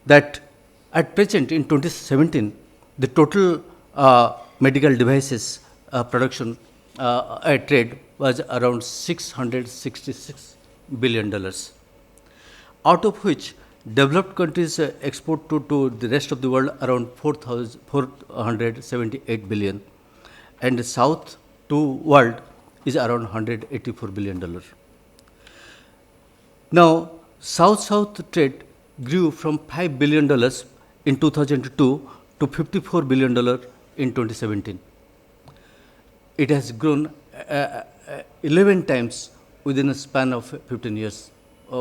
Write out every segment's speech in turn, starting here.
that at present in 2017, the total medical devices production trade was around $666 billion, out of which developed countries export to the rest of the world around 478 billion, and the south to world is around $184 billion. Now, South-South trade grew from $5 billion in 2002 to $54 billion in 2017. It has grown 11 times within a span of 15 years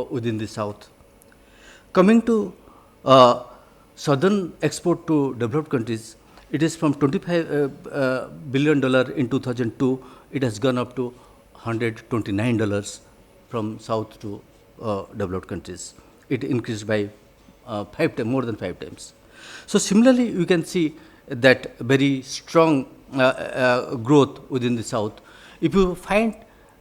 within the South. Coming to southern export to developed countries, it is from $25 billion in 2002, it has gone up to $129 from south to developed countries. It increased by more than 5 times. So similarly, you can see that very strong growth within the south. If you find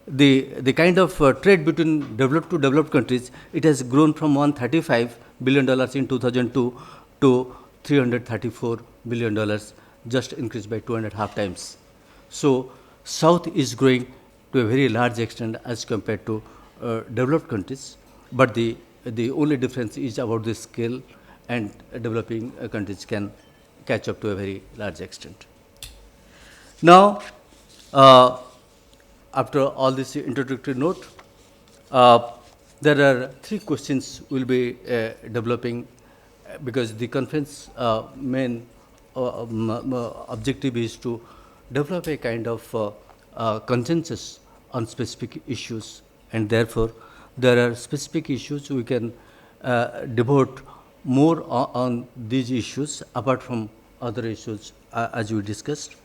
the kind of trade between developed to developed countries, it has grown from $135 billion in 2002 to $334 billion, just increased by 2.5 times. So south is growing to a very large extent as compared to developed countries, but the only difference is about the scale, and developing countries can catch up to a very large extent. Now, after all this introductory note, there are 3 questions we'll be developing because the conference main objective is to develop a kind of consensus on specific issues, and therefore there are specific issues we can devote more on these issues apart from other issues as we discussed.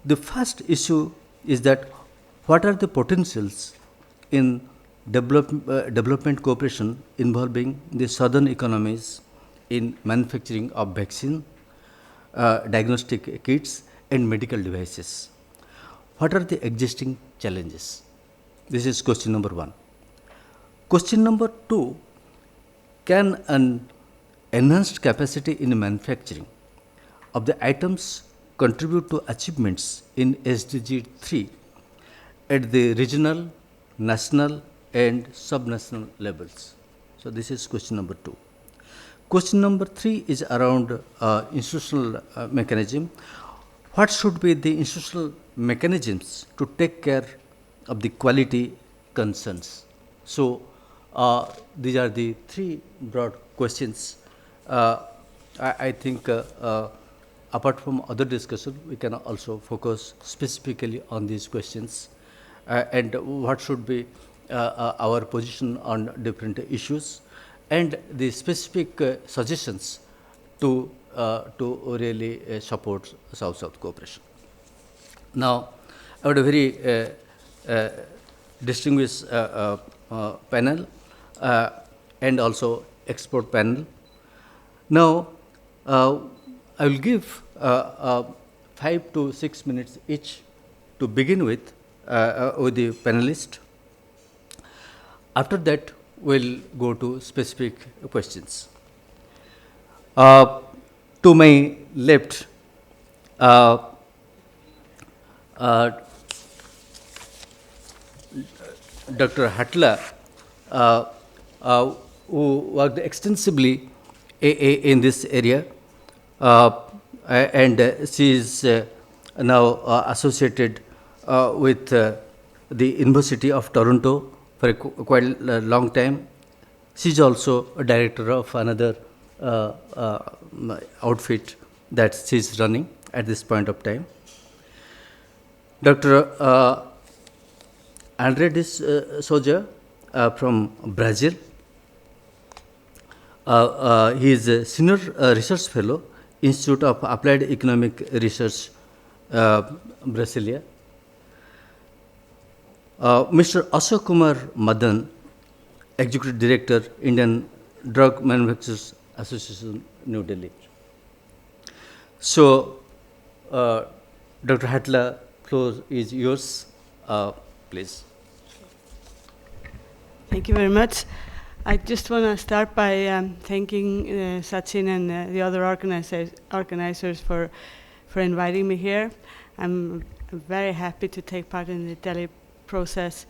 The first issue is that what are the potentials in development cooperation involving the southern economies in manufacturing of vaccine, diagnostic kits and medical devices? What are the existing challenges? This is question number 1. Question number 2, can an enhanced capacity in manufacturing of the items contribute to achievements in SDG 3 at the regional, national and subnational levels? So this is question number 2. Question number 3 is around institutional mechanism. What should be the institutional mechanisms to take care of the quality concerns? So these are the 3 broad questions. I think apart from other discussion, we can also focus specifically on these questions and what should be our position on different issues and the specific suggestions to really support South-South cooperation. Now, I have a very distinguished panel and also expert panel. Now, I will give 5 to 6 minutes each to begin with the panelist. After that, we'll go to specific questions. To my left, Dr. Hatla, who worked extensively in this area, and she is now associated with the University of Toronto for a quite a long time. She is also a director of another outfit that she is running at this point of time. Dr. André Souza from Brazil. He is a senior research fellow, Institute of Applied Economic Research, Brasilia. Mr. Ashok Kumar Madan, Executive Director, Indian Drug Manufacturers Association, New Delhi. So, Dr. Hatla, floor is yours, please. Thank you very much. I just want to start by thanking Sachin and the other organizers for inviting me here. I'm very happy to take part in the Delhi process.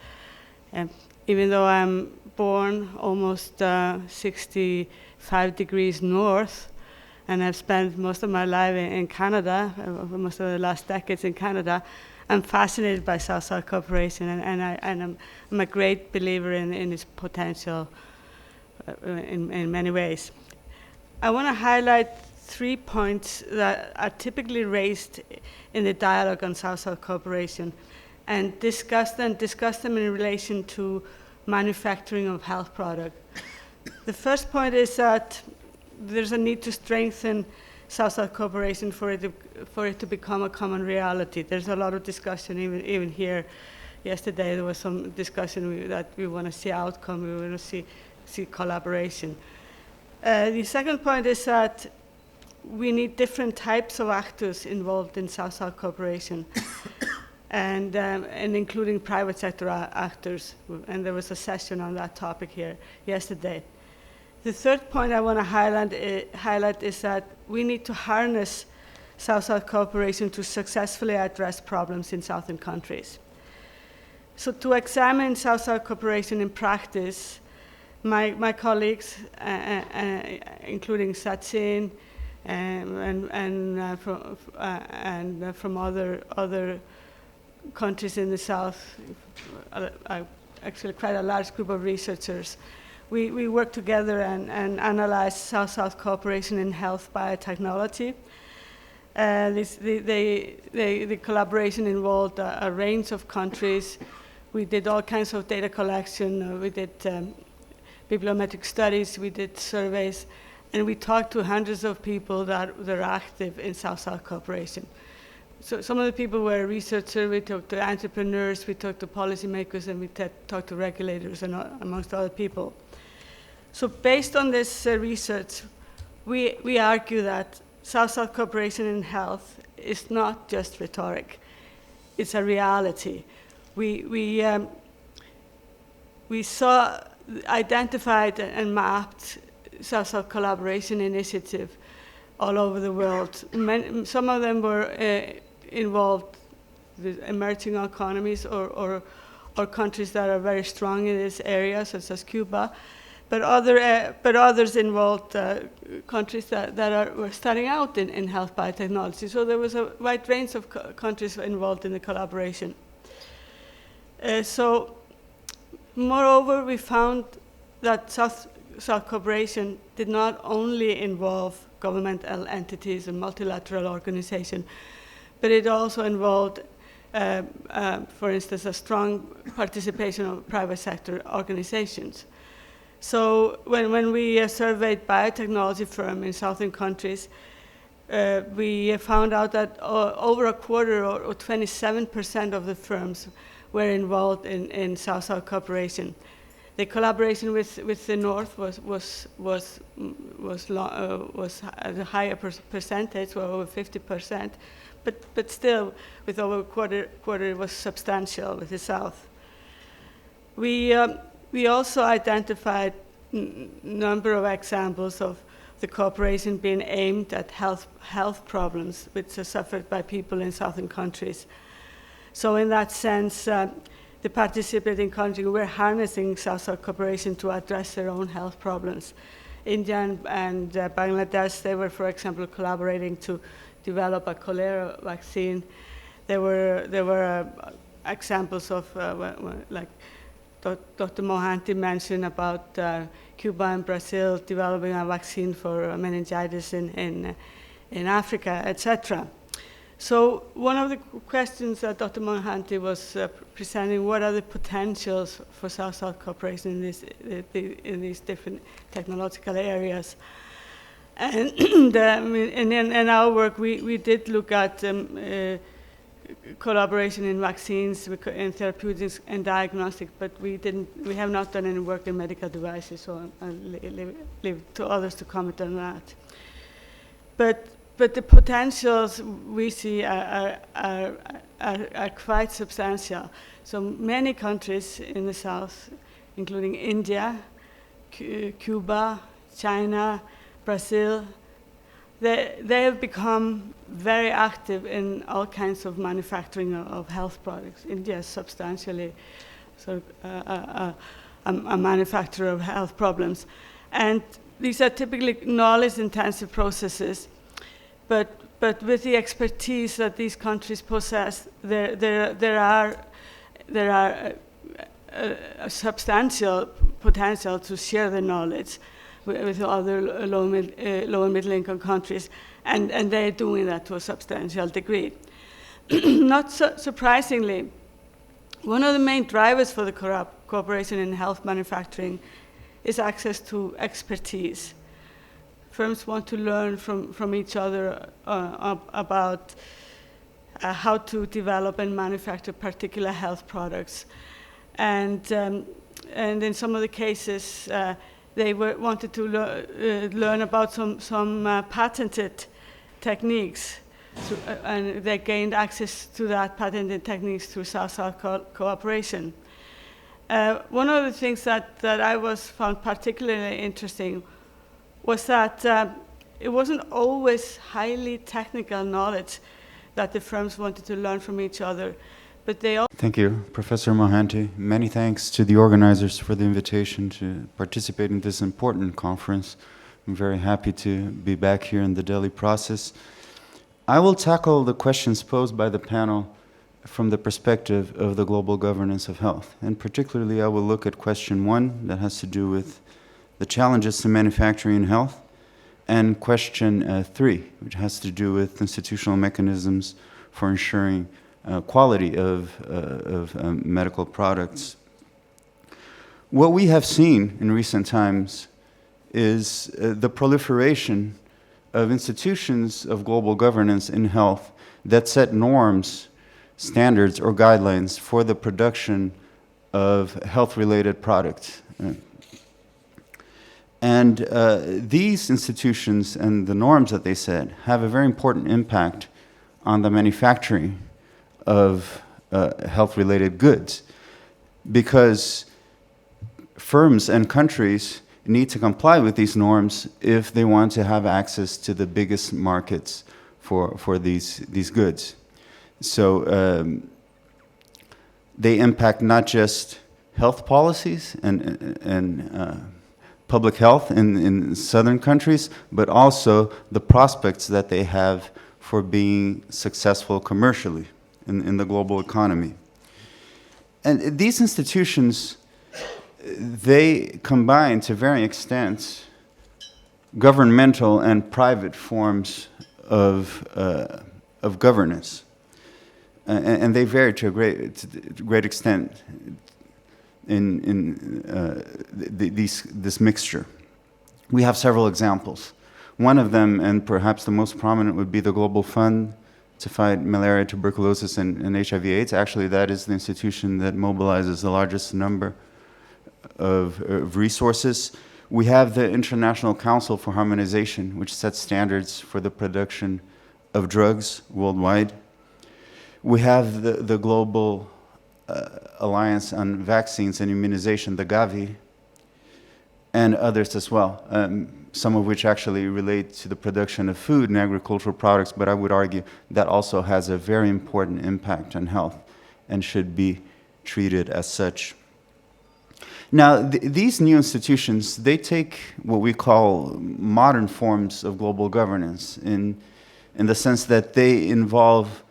Even though I'm born almost 65 degrees north, and I've spent most of my life in Canada, most of the last decades in Canada, I'm fascinated by South-South cooperation, and I'm a great believer in its potential in many ways. I want to highlight 3 points that are typically raised in the dialogue on South-South cooperation, and discuss them in relation to manufacturing of health products. The first point is that there's a need to strengthen South-South cooperation for it to become a common reality. There's a lot of discussion, even here. Yesterday there was some discussion that we want to see outcome, we want to see collaboration. The second point is that we need different types of actors involved in South-South cooperation, and including private sector actors. And there was a session on that topic here yesterday. The third point I want to highlight is that we need to harness South-South cooperation to successfully address problems in Southern countries. So to examine South-South cooperation in practice, my colleagues, including Sachin, and from other countries in the South, actually quite a large group of researchers, we work together and analyze South-South cooperation in health biotechnology. The collaboration involved a range of countries. We did all kinds of data collection. We did bibliometric studies. We did surveys. And we talked to hundreds of people that are active in South-South cooperation. So some of the people were researchers. We talked to entrepreneurs. We talked to policymakers. And we talked to regulators, and amongst other people. So based on this research, we argue that South-South cooperation in health is not just rhetoric. It's a reality. We identified and mapped South-South collaboration initiative all over the world. Some of them were involved with emerging economies or countries that are very strong in this area, such as Cuba. But others involved countries that were starting out in health biotechnology. So there was a wide range of countries involved in the collaboration. So, moreover, we found that South cooperation did not only involve governmental entities and multilateral organizations, but it also involved, for instance, a strong participation of private sector organizations. So when we surveyed biotechnology firms in southern countries, we found out that over a quarter, or 27% of the firms, were involved in South-South cooperation. The collaboration with the North was at a higher percentage, well, over 50%, but still, with over a quarter, it was substantial with the South. We also identified a number of examples of the cooperation being aimed at health problems which are suffered by people in southern countries. So in that sense, the participating countries were harnessing South-South cooperation to address their own health problems. India and Bangladesh, they were, for example, collaborating to develop a cholera vaccine. There were examples of, like Dr. Mohanty mentioned about Cuba and Brazil developing a vaccine for meningitis in Africa, etc. So one of the questions that Dr. Mohanty was presenting, what are the potentials for South-South cooperation in these different technological areas? And in our work, we did look at collaboration in vaccines, in therapeutics and diagnostic, but we have not done any work in medical devices, so I'll leave to others to comment on that. But the potentials we see are quite substantial. So many countries in the South, including India, Cuba, China, Brazil, they have become very active in all kinds of manufacturing of health products. India is substantially sort of, a manufacturer of health problems. And these are typically knowledge-intensive processes, but with the expertise that these countries possess, there are a substantial potential to share the knowledge with other low and middle income countries, and they're doing that to a substantial degree. Not surprisingly, one of the main drivers for the cooperation in health manufacturing is access to expertise. Firms want to learn from each other about how to develop and manufacture particular health products. And in some of the cases, they wanted to learn about some patented techniques, and they gained access to that patented techniques through South-South cooperation. One of the things that I found particularly interesting was that it wasn't always highly technical knowledge that the firms wanted to learn from each other, but they all... Thank you, Professor Mohanty. Many thanks to the organizers for the invitation to participate in this important conference. I'm very happy to be back here in the Delhi process. I will tackle the questions posed by the panel from the perspective of the global governance of health. And particularly, I will look at question 1 that has to do with the challenges to manufacturing in health, and question 3, which has to do with institutional mechanisms for ensuring quality of medical products. What we have seen in recent times is the proliferation of institutions of global governance in health that set norms, standards, or guidelines for the production of health-related products. And these institutions and the norms that they set have a very important impact on the manufacturing of health-related goods, because firms and countries need to comply with these norms if they want to have access to the biggest markets for these goods. So they impact not just health policies and public health in southern countries, but also the prospects that they have for being successful commercially in the global economy. And these institutions, they combine to varying extents governmental and private forms of governance. And they vary to a great extent in this mixture. We have several examples. One of them, and perhaps the most prominent, would be the Global Fund to fight malaria, tuberculosis, and HIV/AIDS. Actually, that is the institution that mobilizes the largest number of resources. We have the International Council for Harmonization, which sets standards for the production of drugs worldwide. We have the Global Alliance on Vaccines and Immunization, the Gavi, and others as well, some of which actually relate to the production of food and agricultural products, but I would argue that also has a very important impact on health and should be treated as such. Now, these new institutions, they take what we call modern forms of global governance in the sense that they involve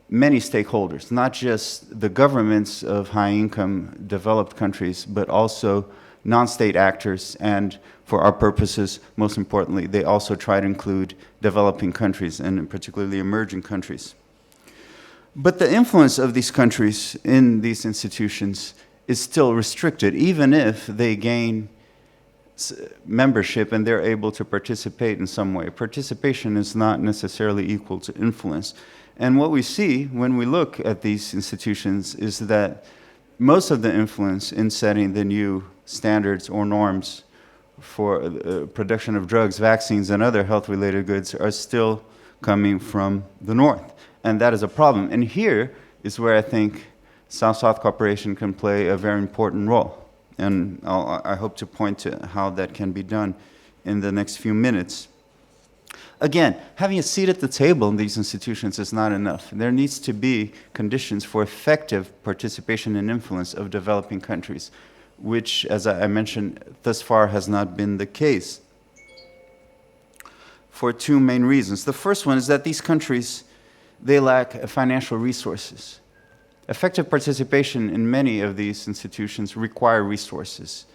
many stakeholders, not just the governments of high-income developed countries, but also non-state actors, and for our purposes, most importantly, they also try to include developing countries, and particularly emerging countries. But the influence of these countries in these institutions is still restricted, even if they gain membership and they're able to participate in some way. Participation is not necessarily equal to influence. And what we see when we look at these institutions is that most of the influence in setting the new standards or norms for production of drugs, vaccines, and other health-related goods are still coming from the North. And that is a problem. And here is where I think South-South cooperation can play a very important role. And I hope to point to how that can be done in the next few minutes. Again, having a seat at the table in these institutions is not enough. There needs to be conditions for effective participation and influence of developing countries, which, as I mentioned, thus far has not been the case, for two main reasons. The first one is that these countries, they lack financial resources. Effective participation in many of these institutions require resources.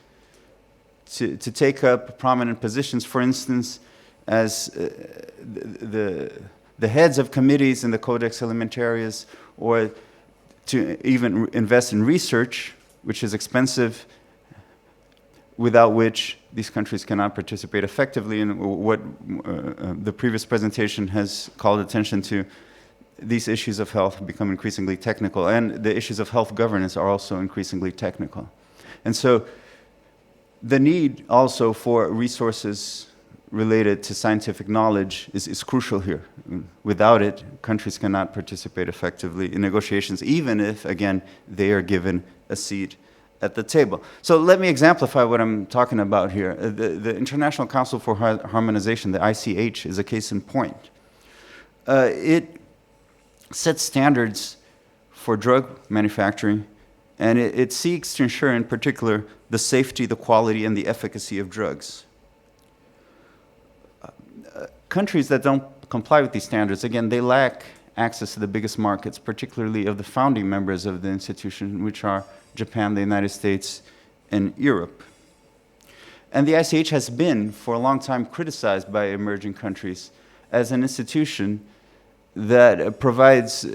To take up prominent positions, for instance, as the heads of committees in the Codex Alimentarius, or to even invest in research, which is expensive, without which these countries cannot participate effectively in what the previous presentation has called attention to. These issues of health become increasingly technical, and the issues of health governance are also increasingly technical. And so the need also for resources related to scientific knowledge is crucial here. Without it, countries cannot participate effectively in negotiations, even if, again, they are given a seat at the table. So let me exemplify what I'm talking about here. The International Council for Harmonization, the ICH, is a case in point. It sets standards for drug manufacturing, and it seeks to ensure, in particular, the safety, the quality, and the efficacy of drugs. Countries that don't comply with these standards, again, they lack access to the biggest markets, particularly of the founding members of the institution, which are Japan, the United States, and Europe. And the ICH has been, for a long time, criticized by emerging countries as an institution that provides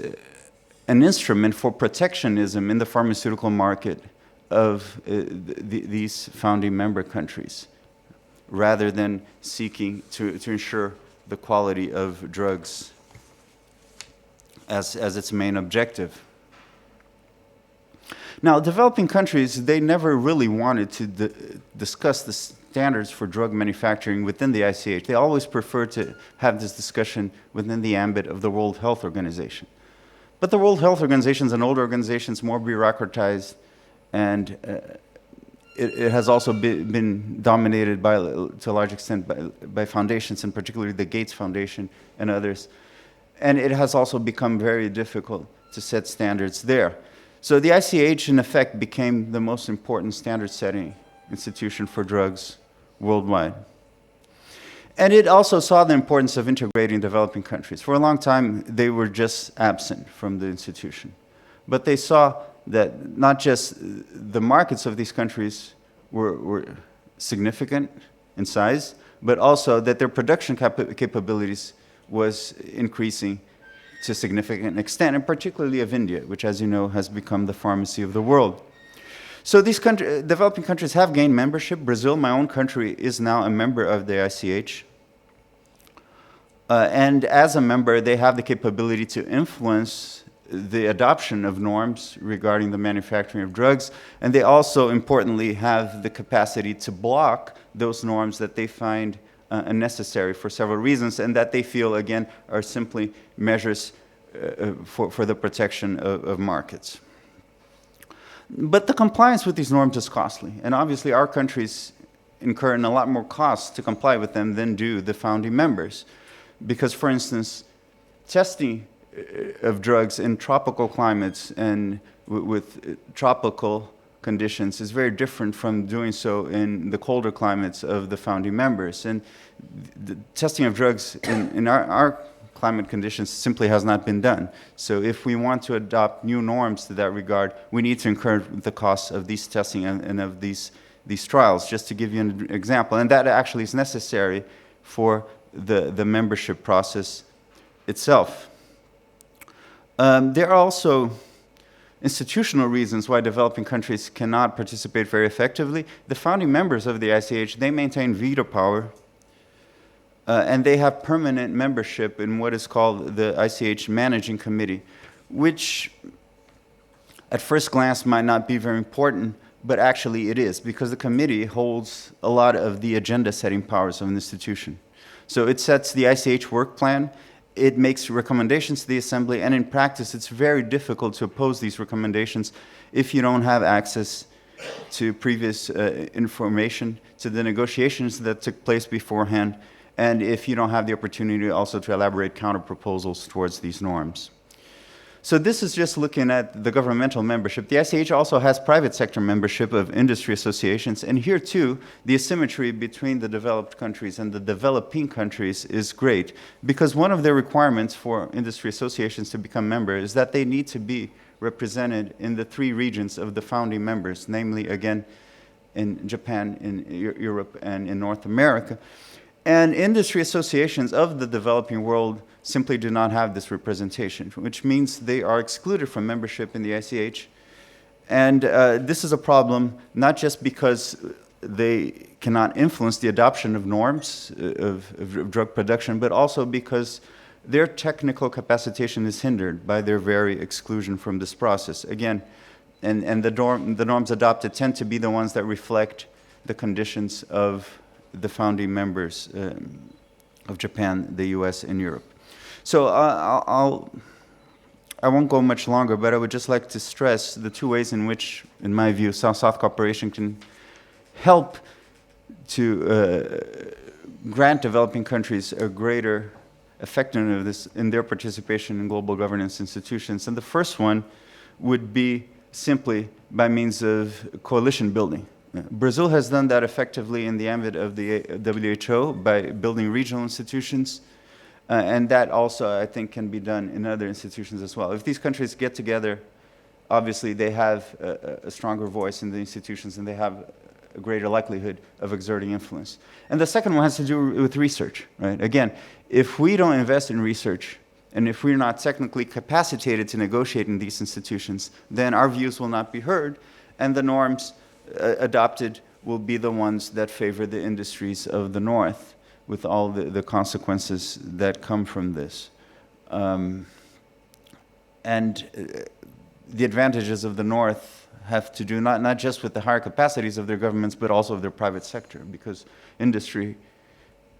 an instrument for protectionism in the pharmaceutical market of these founding member countries, rather than seeking to ensure the quality of drugs as its main objective. Now, developing countries, they never really wanted to discuss the standards for drug manufacturing within the ICH. They always preferred to have this discussion within the ambit of the World Health Organization. But the World Health Organization is an older organization, more bureaucratized, and it has also been dominated to a large extent by foundations, and particularly the Gates Foundation and others. And it has also become very difficult to set standards there. So the ICH, in effect, became the most important standard-setting institution for drugs worldwide. And it also saw the importance of integrating developing countries. For a long time, they were just absent from the institution. But they saw that not just the markets of these countries were significant in size, but also that their production capabilities was increasing to a significant extent, and particularly of India, which, as you know, has become the pharmacy of the world. So these developing countries have gained membership. Brazil, my own country, is now a member of the ICH. And as a member, they have the capability to influence the adoption of norms regarding the manufacturing of drugs, and they also, importantly, have the capacity to block those norms that they find unnecessary for several reasons, and that they feel, again, are simply measures for the protection of markets. But the compliance with these norms is costly, and obviously our countries incur a lot more costs to comply with them than do the founding members. Because, for instance, testing of drugs in tropical climates and with tropical conditions is very different from doing so in the colder climates of the founding members. And the testing of drugs in our climate conditions simply has not been done. So if we want to adopt new norms to that regard, we need to incur the costs of these testing and of these trials, just to give you an example. And that actually is necessary for the membership process itself. There are also institutional reasons why developing countries cannot participate very effectively. The founding members of the ICH, they maintain veto power, and they have permanent membership in what is called the ICH Managing Committee, which at first glance might not be very important, but actually it is, because the committee holds a lot of the agenda-setting powers of an institution. So it sets the ICH work plan, it makes recommendations to the Assembly, and in practice it's very difficult to oppose these recommendations if you don't have access to previous information, to the negotiations that took place beforehand, and if you don't have the opportunity also to elaborate counter-proposals towards these norms. So this is just looking at the governmental membership. The ICH also has private sector membership of industry associations, and here too, the asymmetry between the developed countries and the developing countries is great, because one of the requirements for industry associations to become members is that they need to be represented in the 3 regions of the founding members, namely, again, in Japan, in Europe, and in North America. And industry associations of the developing world simply do not have this representation, which means they are excluded from membership in the ICH. And this is a problem not just because they cannot influence the adoption of norms of drug production, but also because their technical capacitation is hindered by their very exclusion from this process. Again, and the norms adopted tend to be the ones that reflect the conditions of the founding members of Japan, the US, and Europe. So I won't go much longer, but I would just like to stress the 2 ways in which, in my view, South-South cooperation can help to grant developing countries a greater effectiveness in their participation in global governance institutions. And the first one would be simply by means of coalition building. Brazil has done that effectively in the ambit of the WHO by building regional institutions, and that also, I think, can be done in other institutions as well. If these countries get together, obviously they have a stronger voice in the institutions and they have a greater likelihood of exerting influence. And the second one has to do with research, right? Again, if we don't invest in research, and if we're not technically capacitated to negotiate in these institutions, then our views will not be heard, and the norms adopted will be the ones that favor the industries of the North, with all the consequences that come from this. And the advantages of the North have to do not just with the higher capacities of their governments, but also of their private sector, because industry,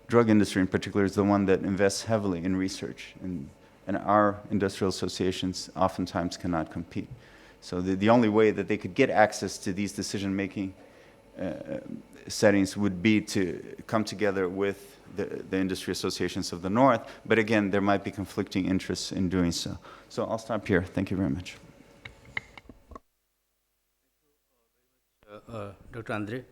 drug industry in particular, is the one that invests heavily in research, and our industrial associations oftentimes cannot compete. So the only way that they could get access to these decision-making settings would be to come together with the industry associations of the North, but again, there might be conflicting interests in doing so. So I'll stop here. Thank you very much. Dr. Andre,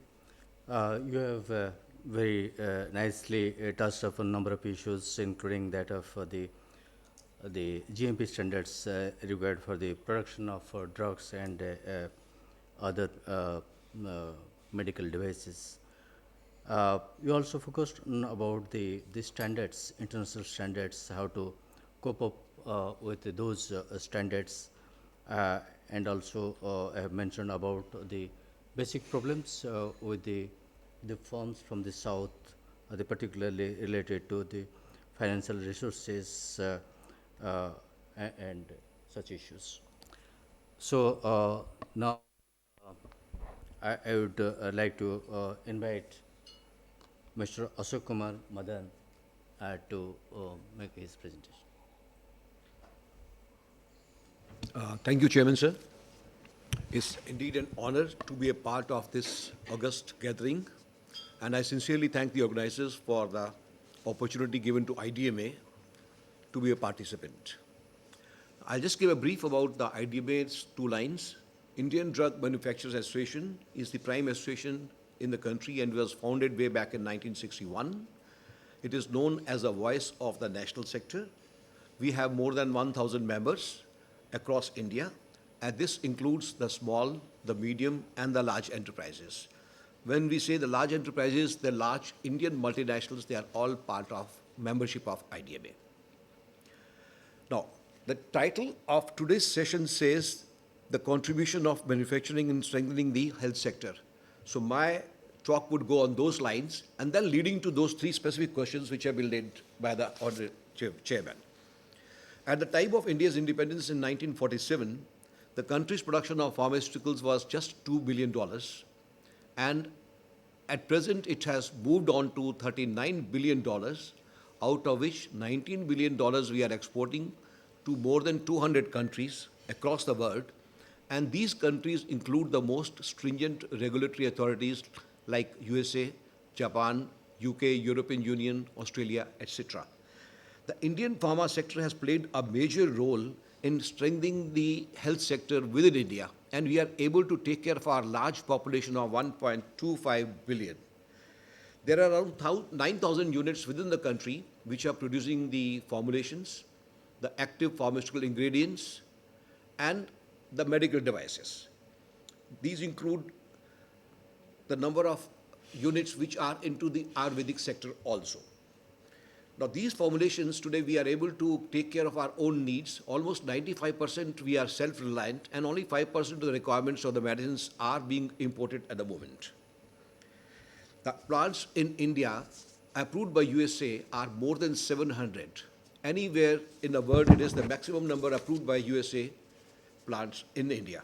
you have very nicely touched upon a number of issues, including that of the GMP standards required for the production of drugs and other medical devices. You also focused on about the standards, international standards, how to cope up with those standards, and also I have mentioned about the basic problems with the firms from the South, particularly related to the financial resources and such issues. So now I would like to invite Mr. Ashok Kumar Madan to make his presentation. Thank you, Chairman, sir. It's indeed an honor to be a part of this august gathering, and I sincerely thank the organizers for the opportunity given to IDMA to be a participant. I'll just give a brief about the IDMA's 2 lines. Indian Drug Manufacturers Association is the prime association in the country and was founded way back in 1961. It is known as a voice of the national sector. We have more than 1,000 members across India, and this includes the small, the medium, and the large enterprises. When we say the large enterprises, the large Indian multinationals, they are all part of membership of IDMA. Now, the title of today's session says the contribution of manufacturing in strengthening the health sector. So my talk would go on those lines, and then leading to those 3 specific questions which have been laid by the honorable chairman. At the time of India's independence in 1947, the country's production of pharmaceuticals was just $2 billion, and at present it has moved on to $39 billion, out of which $19 billion we are exporting to more than 200 countries across the world, And these countries include the most stringent regulatory authorities like USA, Japan, UK, European Union, Australia, etc. The Indian pharma sector has played a major role in strengthening the health sector within India, and we are able to take care of our large population of 1.25 billion. There are around 9,000 units within the country which are producing the formulations, the active pharmaceutical ingredients, and the medical devices. These include the number of units which are into the Ayurvedic sector also. Now, these formulations, today we are able to take care of our own needs. Almost 95% we are self-reliant, and only 5% of the requirements of the medicines are being imported at the moment. The plants in India approved by USA are more than 700. Anywhere in the world, it is the maximum number approved by USA plants in India.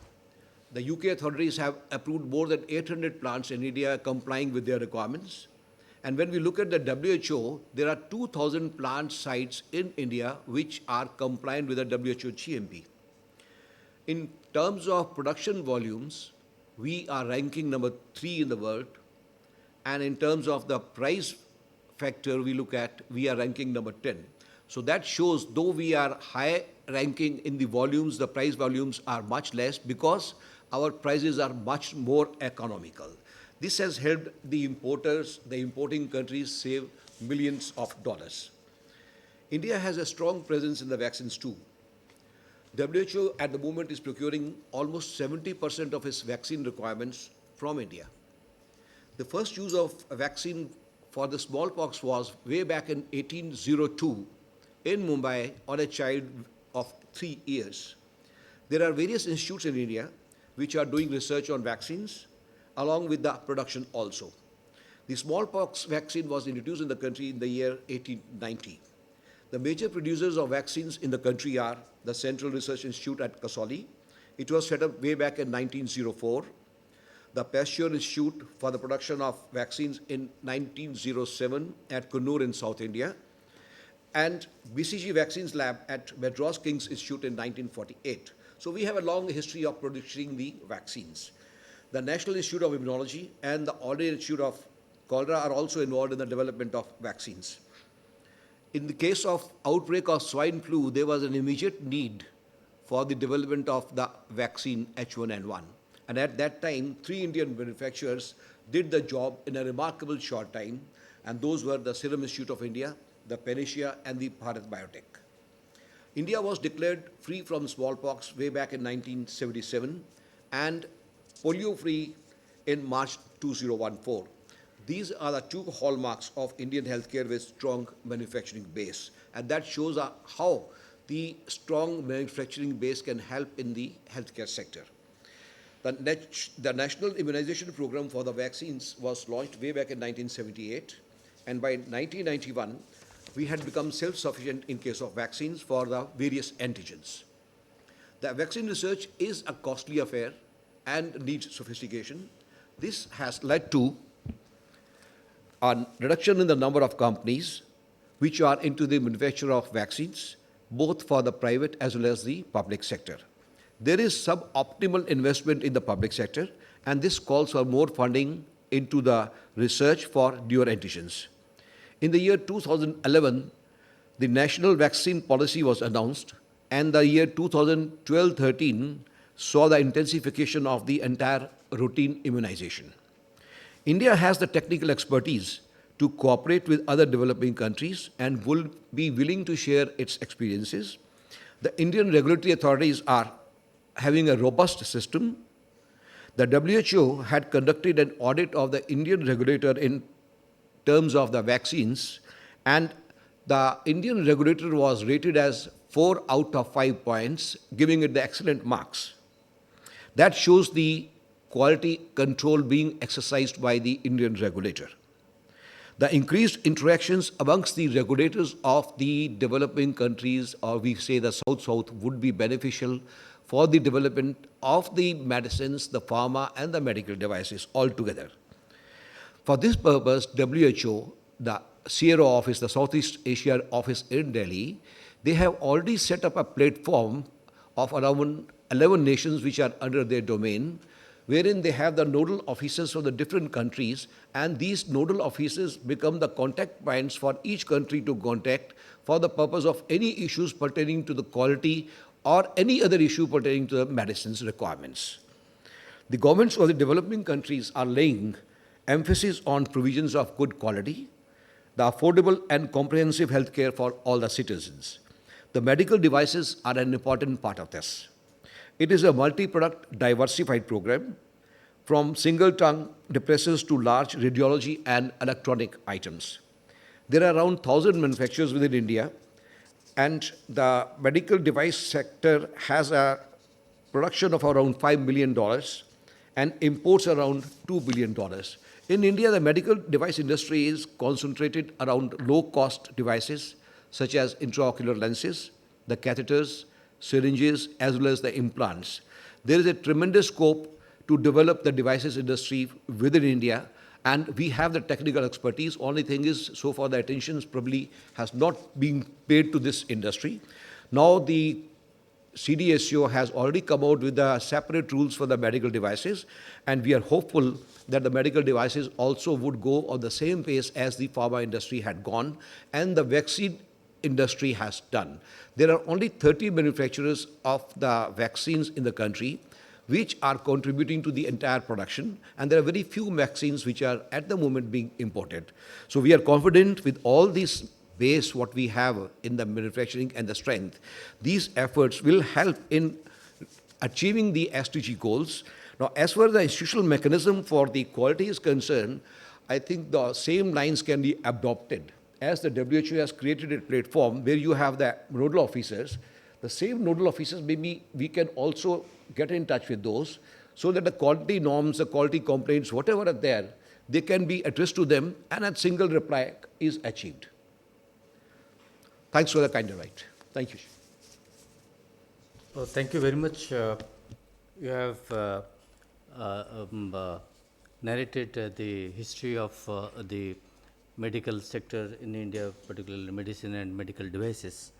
The UK authorities have approved more than 800 plants in India complying with their requirements. And when we look at the WHO, there are 2,000 plant sites in India which are compliant with the WHO GMP. In terms of production volumes, we are ranking number 3 in the world. And in terms of the price factor we are ranking number 10. So that shows, though we are high ranking in the volumes, the price volumes are much less because our prices are much more economical. This has helped the importers, the importing countries, save millions of dollars. India has a strong presence in the vaccines too. WHO at the moment is procuring almost 70% of its vaccine requirements from India. The first use of a vaccine for the smallpox was way back in 1802 in Mumbai on a child of 3 years. There are various institutes in India which are doing research on vaccines along with the production also. The smallpox vaccine was introduced in the country in the year 1890. The major producers of vaccines in the country are the Central Research Institute at Kasauli. It was set up way back in 1904. The Pasteur Institute for the production of vaccines in 1907 at Kannur in South India, and BCG Vaccines Lab at Madras King's Institute in 1948. So we have a long history of producing the vaccines. The National Institute of Immunology and the All-India Institute of Cholera are also involved in the development of vaccines. In the case of outbreak of swine flu, there was an immediate need for the development of the vaccine H1N1. And at that time, 3 Indian manufacturers did the job in a remarkable short time, and those were the Serum Institute of India, the Panacea, and the Bharat Biotech. India was declared free from smallpox way back in 1977 and polio-free in March 2014. These are the 2 hallmarks of Indian healthcare with strong manufacturing base, and that shows how the strong manufacturing base can help in the healthcare sector. The National Immunization Program for the vaccines was launched way back in 1978, and by 1991, we had become self-sufficient in case of vaccines for the various antigens. The vaccine research is a costly affair and needs sophistication. This has led to a reduction in the number of companies which are into the manufacture of vaccines, both for the private as well as the public sector. There is suboptimal investment in the public sector, and this calls for more funding into the research for newer antigens. In the year 2011, the National Vaccine Policy was announced, and the year 2012-13 saw the intensification of the entire routine immunization. India has the technical expertise to cooperate with other developing countries and will be willing to share its experiences. The Indian regulatory authorities are having a robust system. The WHO had conducted an audit of the Indian regulator in terms of the vaccines, and the Indian regulator was rated as 4 out of 5 points, giving it the excellent marks. That shows the quality control being exercised by the Indian regulator. The increased interactions amongst the regulators of the developing countries, or we say the South-South, would be beneficial for the development of the medicines, the pharma, and the medical devices altogether. For this purpose, WHO, the CRO office, the Southeast Asia office in Delhi, they have already set up a platform of around 11 nations which are under their domain, wherein they have the nodal officers of the different countries, and these nodal officers become the contact points for each country to contact for the purpose of any issues pertaining to the quality or any other issue pertaining to the medicines requirements. The governments of the developing countries are laying emphasis on provisions of good quality, the affordable and comprehensive health care for all the citizens. The medical devices are an important part of this. It is a multi-product diversified program from single-tongue depressors to large radiology and electronic items. There are around 1,000 manufacturers within India, and the medical device sector has a production of around $5 million and imports around $2 billion. In India, the medical device industry is concentrated around low-cost devices such as intraocular lenses, the catheters, syringes, as well as the implants. There is a tremendous scope to develop the devices industry within India, and we have the technical expertise. Only thing is, so far the attention probably has not been paid to this industry. Now the CDSCO has already come out with the separate rules for the medical devices, and we are hopeful that the medical devices also would go on the same pace as the pharma industry had gone and the vaccine industry has done. There are only 30 manufacturers of the vaccines in the country which are contributing to the entire production, and there are very few vaccines which are at the moment being imported. So we are confident with all these base what we have in the manufacturing and the strength, these efforts will help in achieving the SDG goals. Now, as far as the institutional mechanism for the quality is concerned, I think the same lines can be adopted. As the WHO has created a platform where you have the nodal officers, the same nodal officers, maybe we can also get in touch with those so that the quality norms, the quality complaints, whatever are there, they can be addressed to them and a single reply is achieved. Thanks for the kind invite. Thank you. Thank you very much. You have narrated the history of the medical sector in India, particularly medicine and medical devices.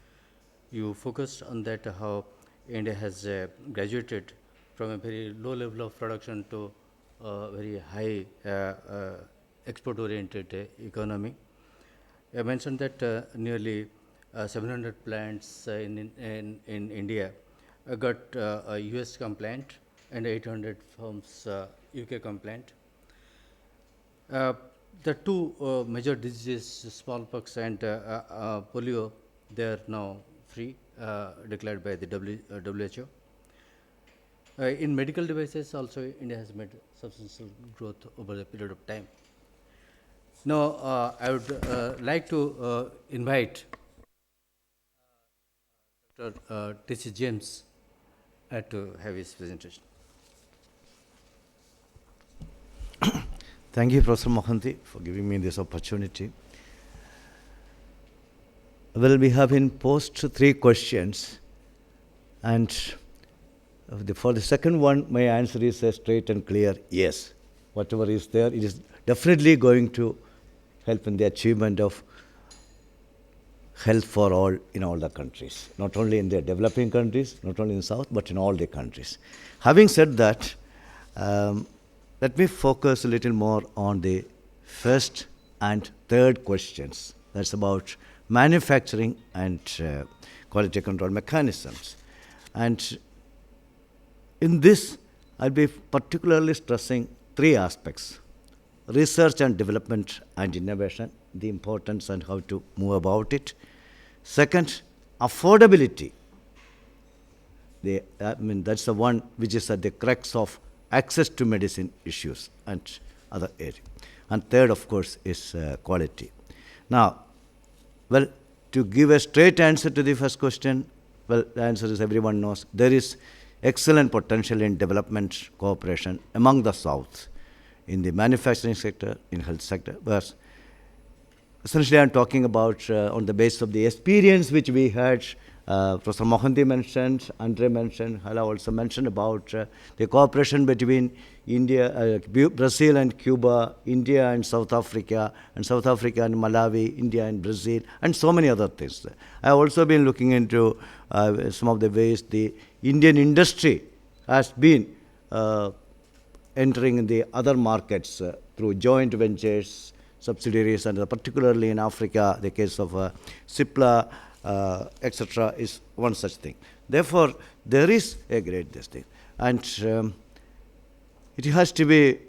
You focused on that, how India has graduated from a very low level of production to a very high export-oriented economy. I mentioned that nearly 700 plants in India got a US compliant and 800 firms UK compliant. The two major diseases, smallpox and polio, they are now free, declared by the WHO. In medical devices also, India has made substantial growth over the period of time. Now, I would like to invite Dr. T.C. James to have his presentation. Thank you, Professor Mohanty, for giving me this opportunity. Well, we have been posed 3 questions, and for the second one, my answer is a straight and clear yes. Whatever is there, it is definitely going to help in the achievement of health for all in all the countries, not only in the developing countries, not only in South, but in all the countries. Having said that, let me focus a little more on the first and third questions. That's about manufacturing and quality control mechanisms. And in this, I'll be particularly stressing 3 aspects: research and development and innovation, the importance and how to move about it. Second, affordability. That's the one which is at the crux of access to medicine issues and other areas. And third, of course, is quality. Now, well, to give a straight answer to the first question, well, the answer is everyone knows. There is excellent potential in development cooperation among the South, in the manufacturing sector, in health sector. But essentially, I'm talking about on the basis of the experience which we had Professor Mohanty mentioned, Andre mentioned, Hala also mentioned about the cooperation between India, Brazil and Cuba, India and South Africa and Malawi, India and Brazil, and so many other things. I have also been looking into some of the ways the Indian industry has been entering in the other markets through joint ventures, subsidiaries, and particularly in Africa, the case of CIPLA, etc., is one such thing. Therefore, there is a great this thing. And it has to be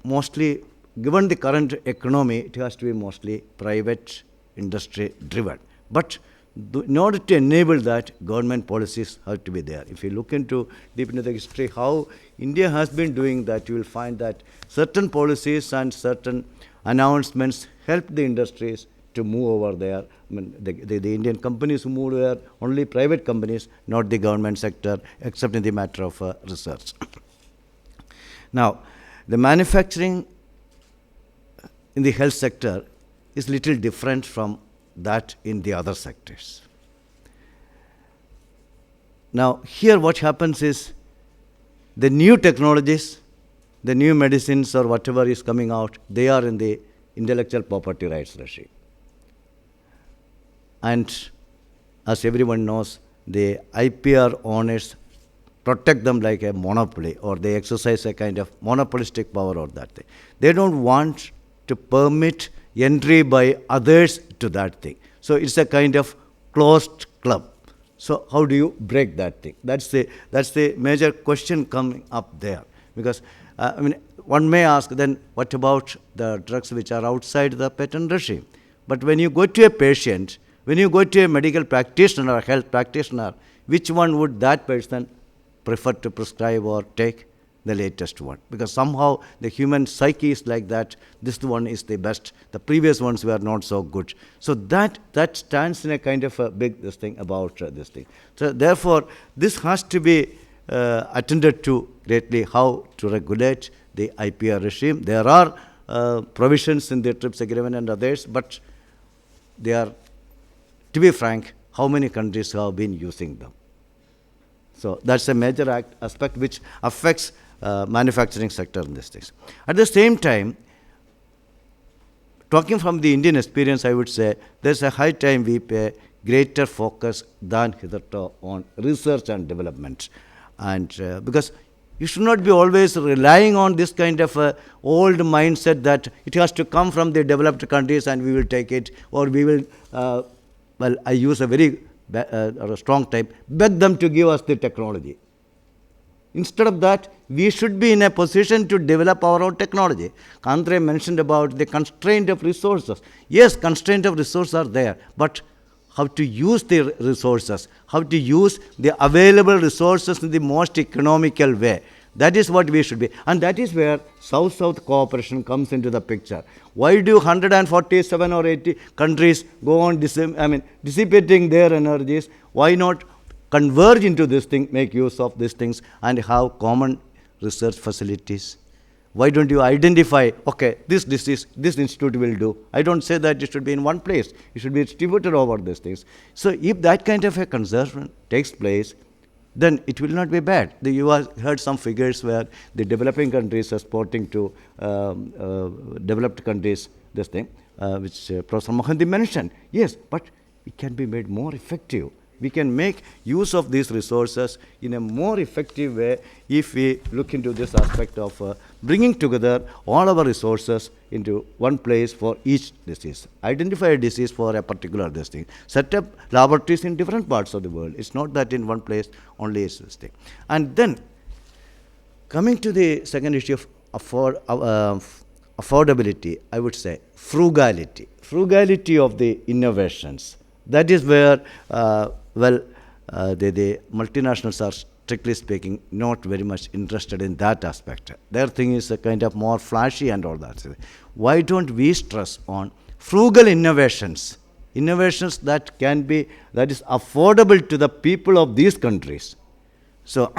mostly, given the current economy, it has to be mostly private industry driven. But in order to enable that, government policies have to be there. If you look deep into the history, how India has been doing that, you will find that certain policies and certain announcements help the industries to move over there. I mean, the Indian companies who moved there, only private companies, not the government sector, except in the matter of research. Now, the manufacturing in the health sector is little different from that in the other sectors. Now, here what happens is the new technologies, the new medicines or whatever is coming out, they are in the intellectual property rights regime. And as everyone knows, the IPR owners protect them like a monopoly, or they exercise a kind of monopolistic power or that thing. They don't want to permit entry by others to that thing. So it's a kind of closed club. So how do you break that thing? That's the major question coming up there. Because, one may ask, then what about the drugs which are outside the patent regime? But when you go to a patient, when you go to a medical practitioner or health practitioner, which one would that person prefer to prescribe or take? The latest one. Because somehow the human psyche is like that, this one is the best, the previous ones were not so good. So that stands in a kind of a big this thing about this thing. So therefore, this has to be attended to greatly, how to regulate the IPR regime. There are provisions in the TRIPS agreement and others, but they are, to be frank, how many countries have been using them? So that's a major aspect which affects manufacturing sector in these things. At the same time, talking from the Indian experience, I would say there's a high time we pay greater focus than hitherto on research and development. And because you should not be always relying on this kind of old mindset that it has to come from the developed countries and we will take it, or we will, well, I use a very strong type, beg them to give us the technology. Instead of that, we should be in a position to develop our own technology. Andre mentioned about the constraint of resources. Yes, constraint of resources are there, but how to use the resources, how to use the available resources in the most economical way. That is what we should be. And that is where South-South cooperation comes into the picture. Why do 147 or 80 countries go on dissipating their energies? Why not converge into this thing, make use of these things, and have common research facilities? Why don't you identify, okay, this disease, this institute will do. I don't say that it should be in one place. It should be distributed over these things. So if that kind of a conservation takes place, then it will not be bad. You have heard some figures where the developing countries are exporting to developed countries, this thing, which Professor Mohanty mentioned. Yes, but it can be made more effective. We can make use of these resources in a more effective way if we look into this aspect of bringing together all our resources into one place for each disease. Identify a disease for a particular disease. Set up laboratories in different parts of the world. It's not that in one place only is this thing. And then, coming to the second issue of affordability, I would say frugality. Frugality of the innovations. That is where the multinationals are, strictly speaking, not very much interested in that aspect. Their thing is a kind of more flashy and all that. Why don't we stress on frugal innovations? Innovations that can be, that is affordable to the people of these countries. So,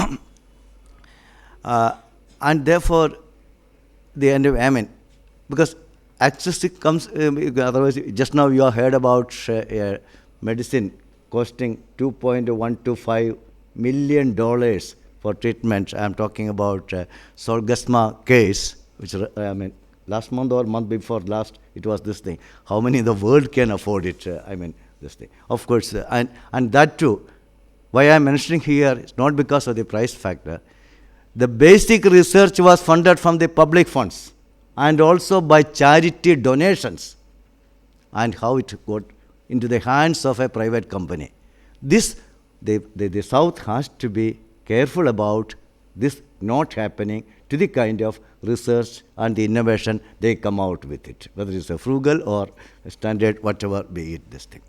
and therefore, because access comes, otherwise, just now you have heard about medicine costing $2.125 million for treatment. I'm talking about Solgasma case, which last month or month before last, it was this thing. How many in the world can afford it? This thing. Of course, and that too, why I'm mentioning here is not because of the price factor. The basic research was funded from the public funds and also by charity donations, and how it got into the hands of a private company. This, the South has to be careful about this not happening to the kind of research and the innovation they come out with it, whether it's a frugal or a standard, whatever be it, this thing.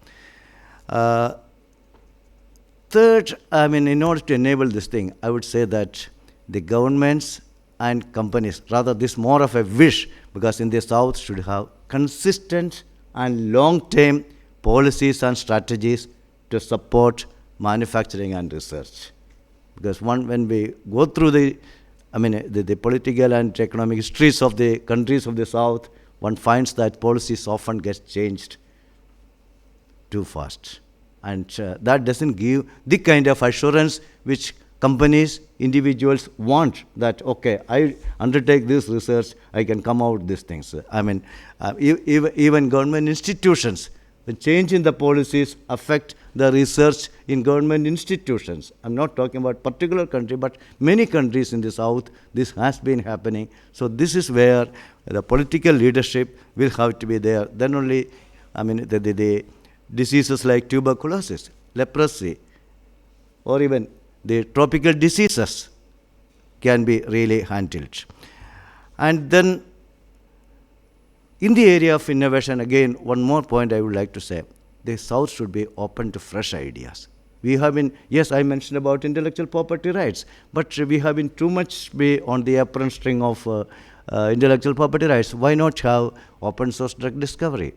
Third, in order to enable this thing, I would say that the governments and companies, rather this more of a wish, because in the South should have consistent and long-term policies and strategies to support manufacturing and research. Because when we go through the political and economic histories of the countries of the South, one finds that policies often get changed too fast. And that doesn't give the kind of assurance which companies, individuals want, that, okay, I undertake this research, I can come out with these things. Even government institutions, the change in the policies affect the research in government institutions. I'm not talking about particular country, but many countries in the South, this has been happening. So this is where the political leadership will have to be there. Then only, the diseases like tuberculosis, leprosy, or even the tropical diseases can be really handled. And then, in the area of innovation, again, one more point I would like to say. The South should be open to fresh ideas. We have been, yes, I mentioned about intellectual property rights, but we have been too much be on the apron string of intellectual property rights. Why not have open source drug discovery,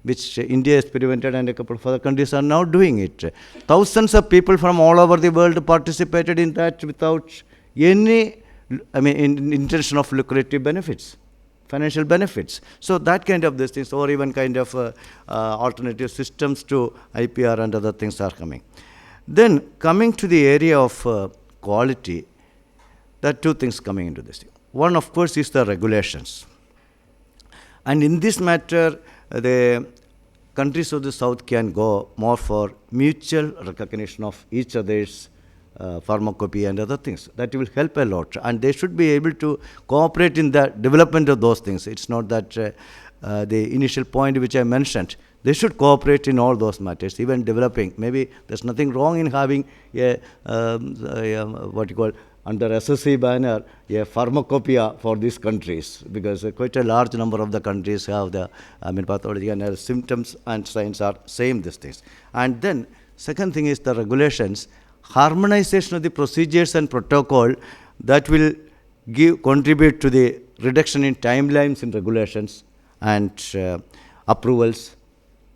which India experimented and a couple of other countries are now doing it. Thousands of people from all over the world participated in that without any, intention of lucrative benefits, financial benefits. So that kind of these things, or even kind of alternative systems to IPR and other things are coming. Then coming to the area of quality, there are two things coming into this thing. One, of course, is the regulations. And in this matter, the countries of the South can go more for mutual recognition of each other's pharmacopy and other things. That will help a lot. And they should be able to cooperate in the development of those things. It's not that the initial point which I mentioned, they should cooperate in all those matters, even developing. Maybe there's nothing wrong in having under SSC banner, a pharmacopoeia for these countries, because quite a large number of the countries have the pathology and symptoms and signs are same, these things. And then second thing is the regulations, harmonization of the procedures and protocol that will contribute to the reduction in timelines in regulations and approvals,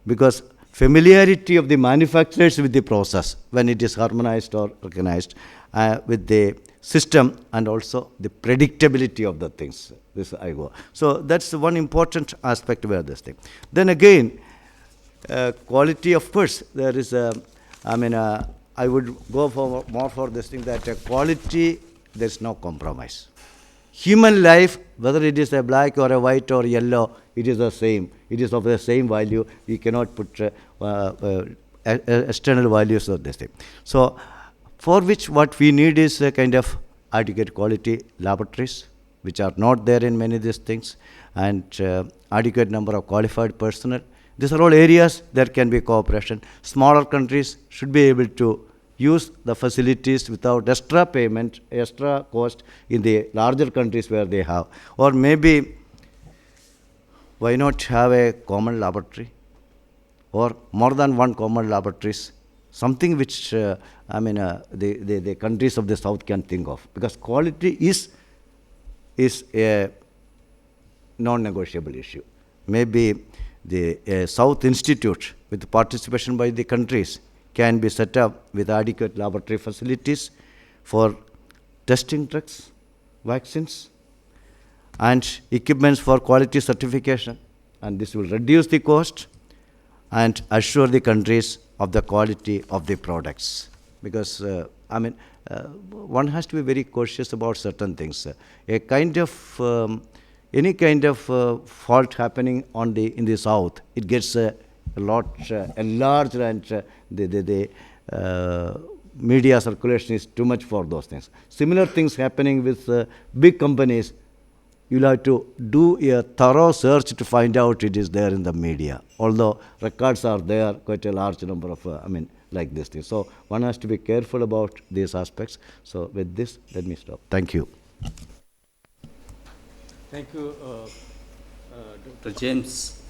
because familiarity of the manufacturers with the process when it is harmonized or recognized with the system, and also the predictability of the things. This I go. So that's one important aspect where this thing. Then again, quality, of course, there is a, I would go for more for this thing, that quality, there's no compromise. Human life, whether it is a black or a white or yellow, it is the same. It is of the same value. We cannot put external values of this thing. So, for which what we need is a kind of adequate quality laboratories, which are not there in many of these things, and adequate number of qualified personnel. These are all areas there can be cooperation. Smaller countries should be able to use the facilities without extra payment, extra cost in the larger countries where they have. Or maybe, why not have a common laboratory or more than one common laboratories, something which the countries of the South can think of, because quality is a non-negotiable issue. Maybe the South Institute, with participation by the countries, can be set up with adequate laboratory facilities for testing drugs, vaccines, and equipments for quality certification. And this will reduce the cost and assure the countries of the quality of the products. Because, one has to be very cautious about certain things. A kind of, any kind of fault happening in the south, it gets a lot enlarged, and the media circulation is too much for those things. Similar things happening with big companies. You'll have to do a thorough search to find out it is there in the media. Although records are there, quite a large number of, like this thing. So one has to be careful about these aspects. So with this, let me stop. Thank you. Thank you, Dr. James.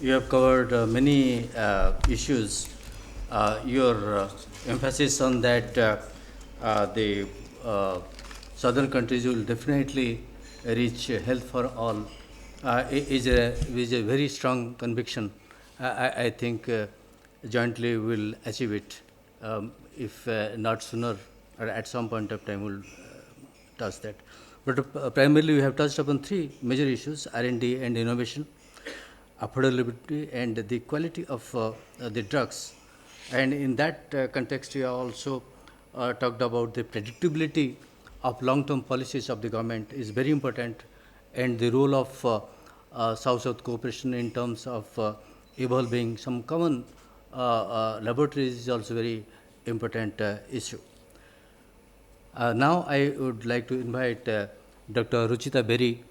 You have covered many issues. Your emphasis on that the southern countries will definitely reach health for all is a very strong conviction. I think jointly we will achieve it, if not sooner, or at some point of time we'll touch that. But primarily we have touched upon three major issues: R&D and innovation, affordability, and the quality of the drugs. And in that context, we have also talked about the predictability of long-term policies of the government is very important, and the role of South-South cooperation in terms of evolving some common laboratories is also very important issue. Now I would like to invite Dr. Ruchita Berry.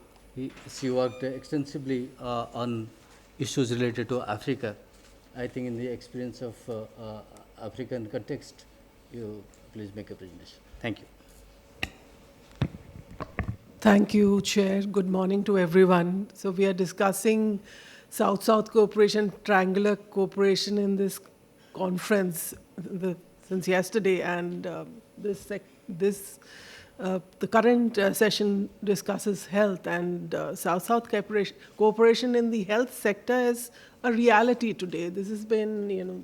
She worked extensively on issues related to Africa. I think in the experience of African context, you please make a presentation. Thank you. Thank you, Chair. Good morning to everyone. So we are discussing South-South cooperation, triangular cooperation in this conference since yesterday, and the current session discusses health, and South-South cooperation in the health sector is a reality today. This has been,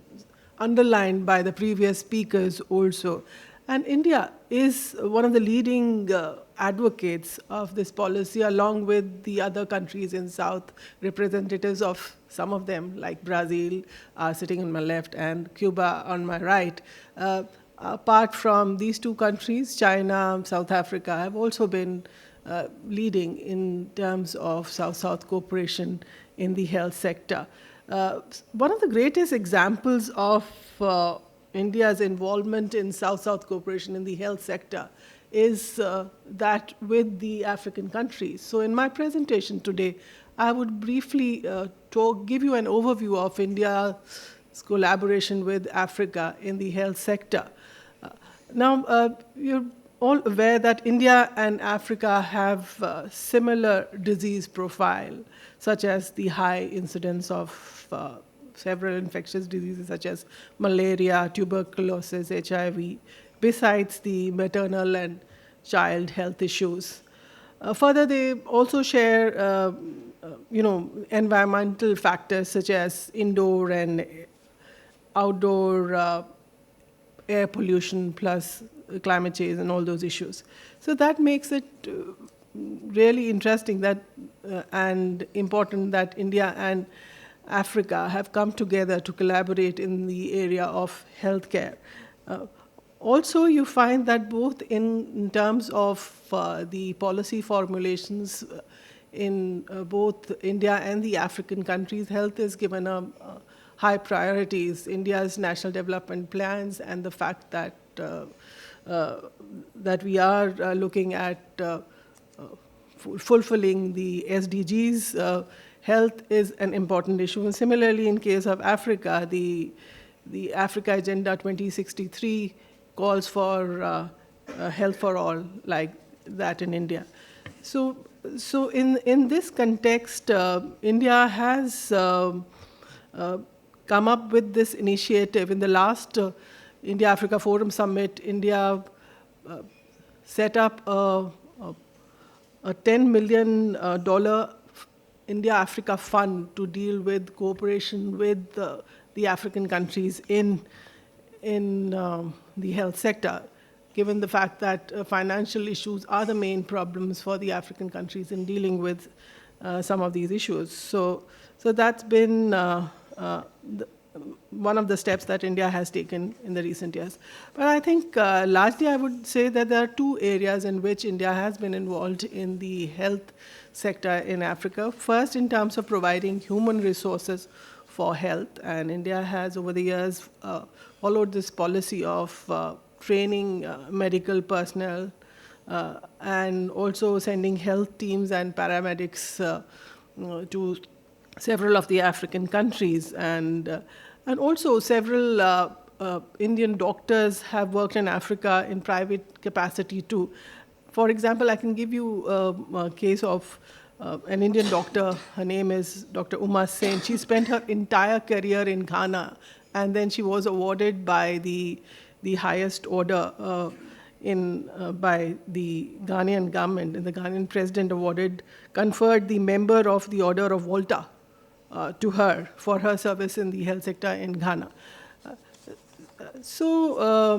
underlined by the previous speakers also. And India is one of the leading advocates of this policy, along with the other countries in South. Representatives of some of them, like Brazil, are sitting on my left, and Cuba on my right. Apart from these two countries, China, South Africa have also been leading in terms of South-South cooperation in the health sector. One of the greatest examples of India's involvement in South-South cooperation in the health sector is that with the African countries. So in my presentation today, I would briefly give you an overview of India's collaboration with Africa in the health sector. Now, you're all aware that India and Africa have similar disease profile, such as the high incidence of several infectious diseases such as malaria, tuberculosis, HIV, besides the maternal and child health issues. Further, they also share, environmental factors such as indoor and outdoor air pollution plus climate change and all those issues. So that makes it really interesting and important that India and Africa have come together to collaborate in the area of healthcare. Also, you find that both in terms of the policy formulations in both India and the African countries, health is given a high priorities. India's national development plans and the fact that that we are looking at fulfilling the SDGs. Health is an important issue. And similarly, in case of Africa, the Africa Agenda 2063 calls for health for all, like that in India. So in this context, India has come up with this initiative. In the last India-Africa Forum Summit, India set up a $10 million India-Africa Fund to deal with cooperation with the African countries in the health sector, given the fact that financial issues are the main problems for the African countries in dealing with some of these issues. So that's been one of the steps that India has taken in the recent years. But I think largely I would say that there are two areas in which India has been involved in the health sector in Africa. First, in terms of providing human resources for health, and India has over the years followed this policy of training medical personnel and also sending health teams and paramedics to several of the African countries, and also several Indian doctors have worked in Africa in private capacity too. For example, I can give you a case of an Indian doctor. Her name is Dr. Uma Sen. She spent her entire career in Ghana, and then she was awarded by the highest order by the Ghanaian government, and the Ghanaian president conferred the member of the Order of Volta to her for her service in the health sector in Ghana. So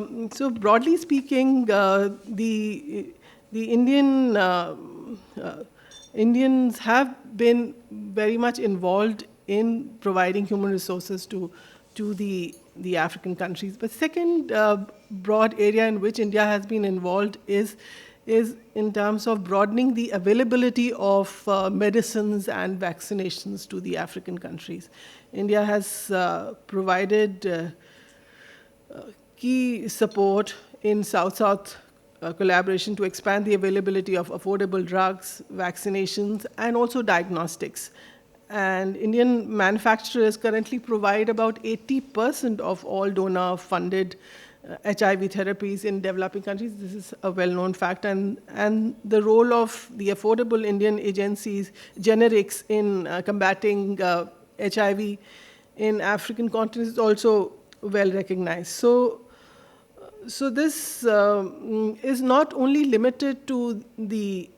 broadly speaking, the Indians have been very much involved in providing human resources to the African countries. But second broad area in which India has been involved is in terms of broadening the availability of medicines and vaccinations to the African countries. India has provided key support in South-South collaboration to expand the availability of affordable drugs, vaccinations, and also diagnostics. And Indian manufacturers currently provide about 80% of all donor-funded HIV therapies in developing countries. This is a well-known fact. And the role of the affordable Indian agencies, generics, in combating HIV in African continents is also well recognized. So this is not only limited to the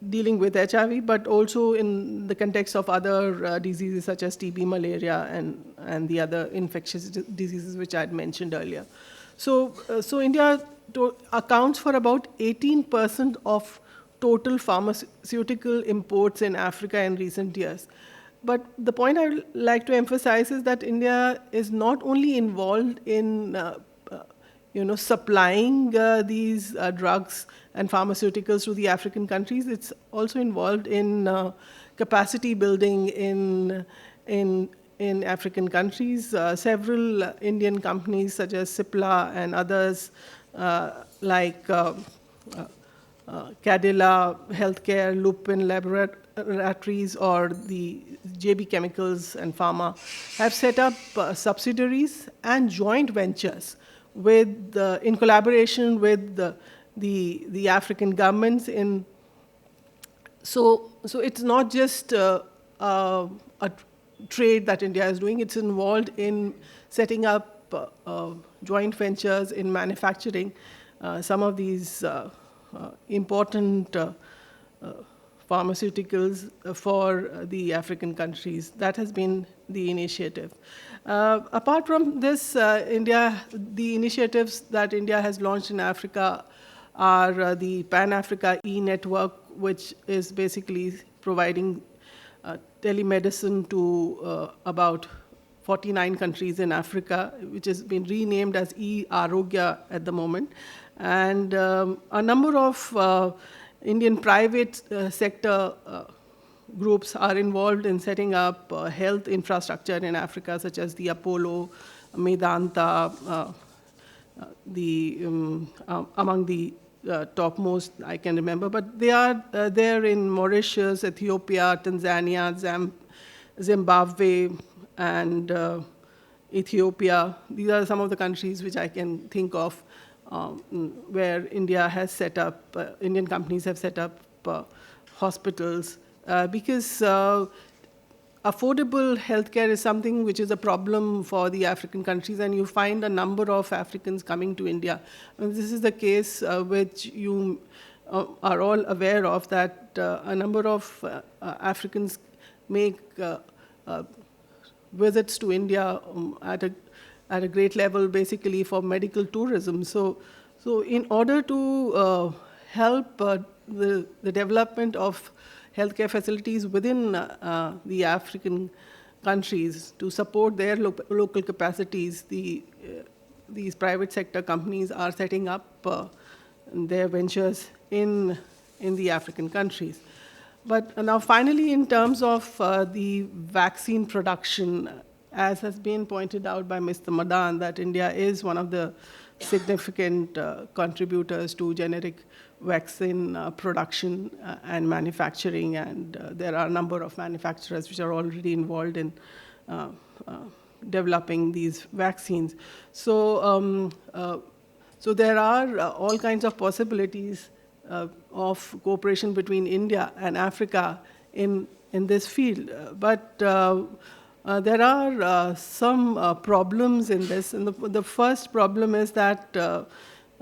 dealing with HIV, but also in the context of other diseases such as TB, malaria, and the other infectious diseases which I had mentioned earlier. So India accounts for about 18% of total pharmaceutical imports in Africa in recent years. But the point I would like to emphasize is that India is not only involved in supplying these drugs and pharmaceuticals to the African countries. It's also involved in capacity building in African countries. Several Indian companies such as Cipla and others like Cadila Healthcare, Lupin Laboratories, or the JB Chemicals and Pharma have set up subsidiaries and joint ventures in collaboration with the African governments. So it's not just a trade that India is doing. It's involved in setting up joint ventures in manufacturing some of these important pharmaceuticals for the African countries. That has been the initiative. Apart from this, the initiatives that India has launched in Africa are the Pan-Africa e-network, which is basically providing telemedicine to about 49 countries in Africa, which has been renamed as e-Arogya at the moment. And a number of Indian private sector groups are involved in setting up health infrastructure in Africa, such as the Apollo, Medanta, among the topmost I can remember. But they are there in Mauritius, Ethiopia, Tanzania, Zimbabwe, and Ethiopia. These are some of the countries which I can think of where India has set up, Indian companies have set up hospitals, because affordable healthcare is something which is a problem for the African countries, and you find a number of Africans coming to India. And this is the case which you are all aware of, that a number of Africans make visits to India at a great level, basically for medical tourism. So in order to help the development of healthcare facilities within the African countries to support their local capacities. These private sector companies are setting up their ventures in the African countries. But now finally, in terms of the vaccine production, as has been pointed out by Mr. Madan, that India is one of the significant contributors to generic vaccine production and manufacturing, and there are a number of manufacturers which are already involved in developing these vaccines. So, so there are all kinds of possibilities of cooperation between India and Africa in this field. But there are some problems in this. And the first problem is that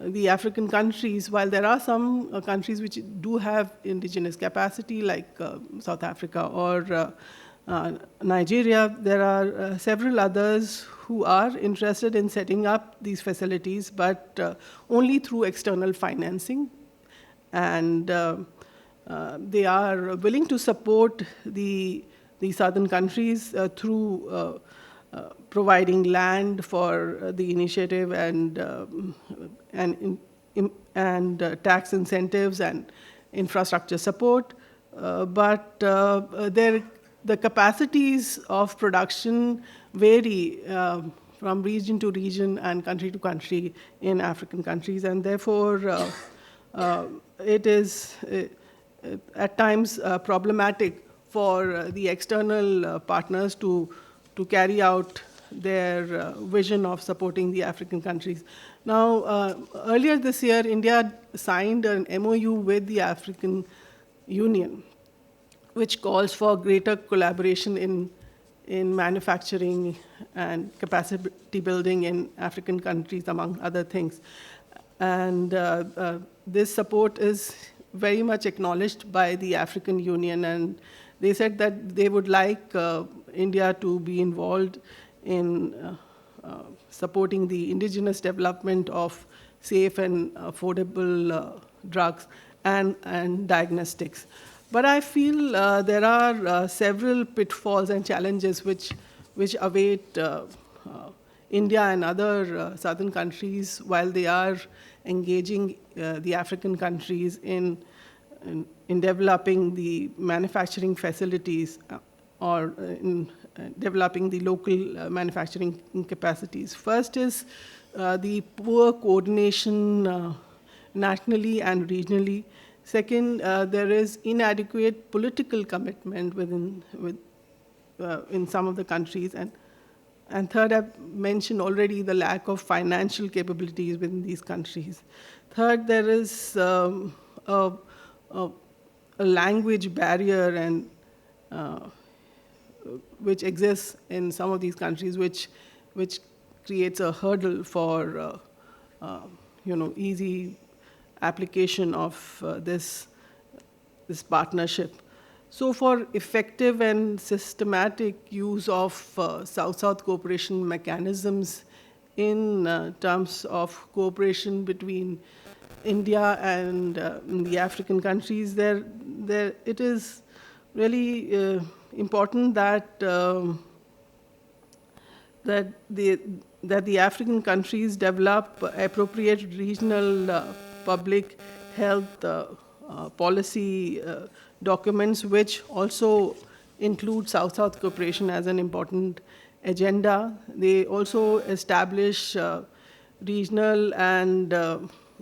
the African countries, while there are some countries which do have indigenous capacity, like South Africa or Nigeria, there are several others who are interested in setting up these facilities, but only through external financing. And they are willing to support the southern countries through providing land for the initiative and tax incentives and infrastructure support. But the capacities of production vary from region to region and country to country in African countries, and therefore it is at times problematic for the external partners to carry out their vision of supporting the African countries. Now, earlier this year, India signed an MOU with the African Union, which calls for greater collaboration in manufacturing and capacity building in African countries, among other things. And this support is very much acknowledged by the African Union, and they said that they would like India to be involved in supporting the indigenous development of safe and affordable drugs and diagnostics. But I feel there are several pitfalls and challenges which await India and other southern countries while they are engaging the African countries in developing the manufacturing facilities or in developing the local manufacturing capacities. First is the poor coordination nationally and regionally. Second, there is inadequate political commitment in some of the countries. And third, I've mentioned already the lack of financial capabilities within these countries. Third, there is a language barrier and which exists in some of these countries, which creates a hurdle for easy application of this partnership. So for effective and systematic use of South-South cooperation mechanisms in terms of cooperation between India and the African countries, it is really important that the African countries develop appropriate regional public health policy documents, which also include South-South cooperation as an important agenda. They also establish regional and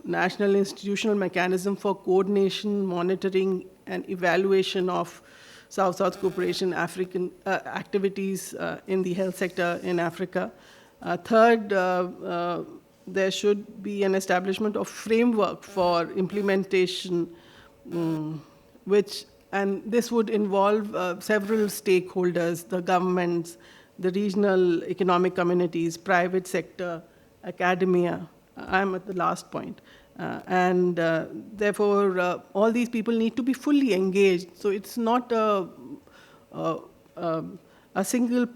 national institutional mechanism for coordination, monitoring, and evaluation of South-South cooperation African activities in the health sector in Africa. Third, there should be an establishment of framework for implementation, and this would involve several stakeholders, the governments, the regional economic communities, private sector, academia. I'm at the last point. And therefore, all these people need to be fully engaged. So it's not a single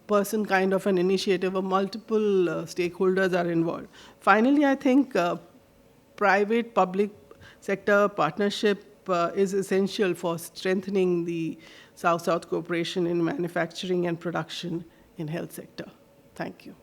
person kind of an initiative, multiple stakeholders are involved. Finally, I think private-public sector partnership is essential for strengthening the South-South cooperation in manufacturing and production in health sector. Thank you.